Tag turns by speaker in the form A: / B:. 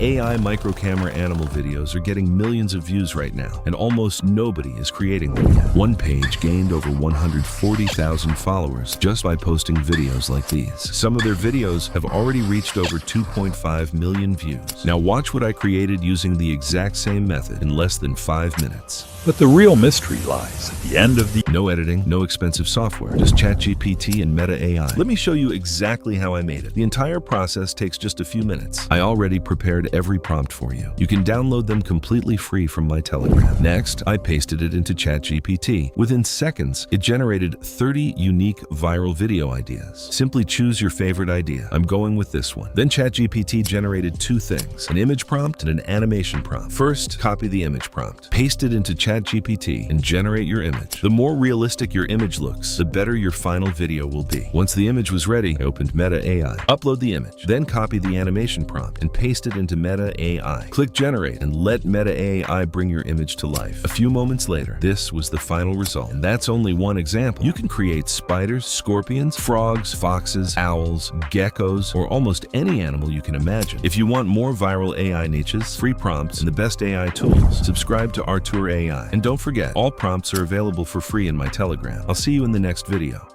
A: AI micro camera animal videos are getting millions of views right now, and almost nobody is creating them yet. One page gained over 140,000 followers just by posting videos like these. Some of their videos have already reached over 2.5 million views. Now watch what I created using the exact same method in less than 5 minutes.
B: But the real mystery lies at the end of the...
A: No editing, no expensive software, just ChatGPT and Meta AI. Let me show you exactly how I made it. The entire process takes just a few minutes. I already prepared every prompt for you. You can download them completely free from my Telegram. Next, I pasted it into ChatGPT. Within seconds, it generated 30 unique viral video ideas. Simply choose your favorite idea. I'm going with this one. Then ChatGPT generated two things, an image prompt and an animation prompt. First, copy the image prompt. Paste it into ChatGPT and generate your image. The more realistic your image looks, the better your final video will be. Once the image was ready, I opened Meta AI. Upload the image, then copy the animation prompt and paste it into Meta AI. Click Generate and let Meta AI bring your image to life. A few moments later, this was the final result. And that's only one example. You can create spiders, scorpions, frogs, foxes, owls, geckos, or almost any animal you can imagine. If you want more viral AI niches, free prompts, and the best AI tools, subscribe to Artur AI. And don't forget, all prompts are available for free in my Telegram. I'll see you in the next video.